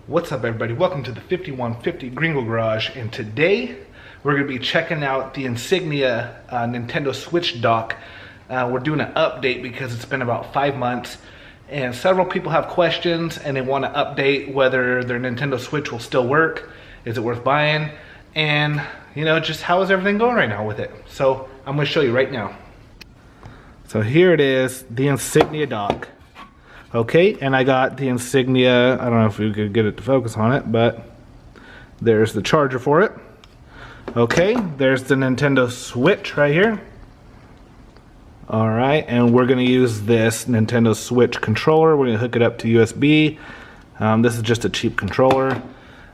What's up, everybody? Welcome to the 5150 Gringo Garage, and today we're going to be checking out the Insignia Nintendo Switch dock. We're doing an update because it's been about 5 months and several people have questions and they want to update whether their Nintendo Switch will still work, is it worth buying, and just how is everything going right now with it. So I'm going to show you right now. So here it is, the Insignia dock. Okay, and I got the Insignia, I don't know if we could get it to focus on it, but there's the charger for it. Okay, there's the Nintendo Switch right here. Alright, and we're going to use this Nintendo Switch controller. We're going to hook it up to USB. This is just a cheap controller.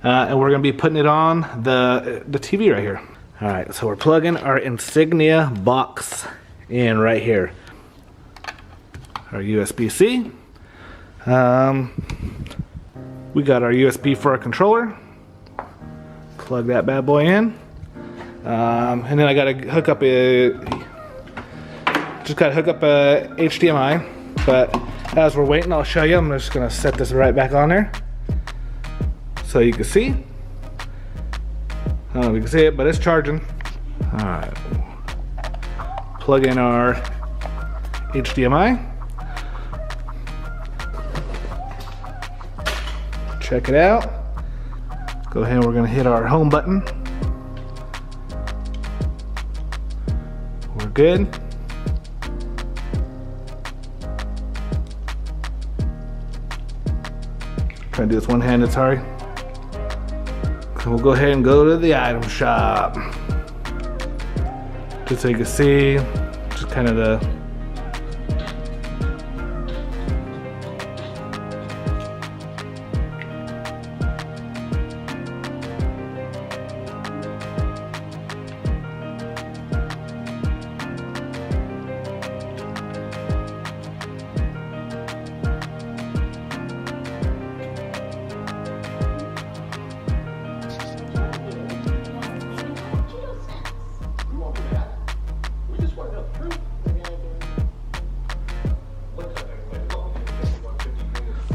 And we're going to be putting it on the TV right here. Alright, so we're plugging our Insignia box in right here. Our USB-C. We got our USB for our controller. Plug that bad boy in. And then I gotta hook up a HDMI. But as we're waiting, I'll show you. I'm just gonna set this right back on there so you can see. I don't know if you can see it, but it's charging. Alright. Plug in our HDMI. Check it out. Go ahead, we're gonna hit our home button. We're good. Trying to do this one-handed, sorry. So we'll go ahead and go to the item shop. Just so you can see, just kind of the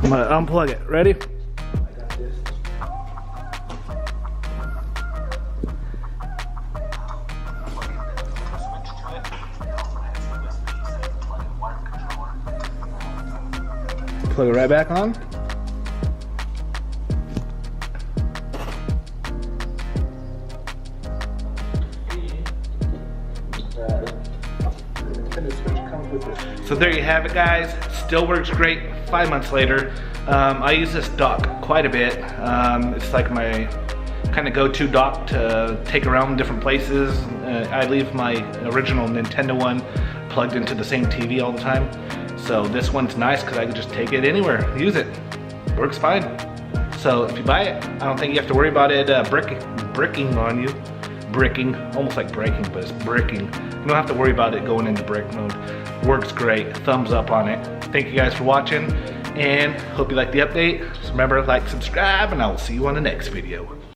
I'm gonna unplug it. Ready? I got this. Plug it right back on. So there you have it, guys. Still works great 5 months later. I use this dock quite a bit. It's like my kind of go-to dock to take around different places. I leave my original Nintendo one plugged into the same TV all the time. So this one's nice because I can just take it anywhere, use it. Works fine. So if you buy it, I don't think you have to worry about it bricking on you. Bricking, almost like breaking, but it's bricking. You don't have to worry about it going into brick mode. Works great. Thumbs up on it. Thank you guys for watching, and hope you like the update. Just remember, like, subscribe, and I will see you on the next video.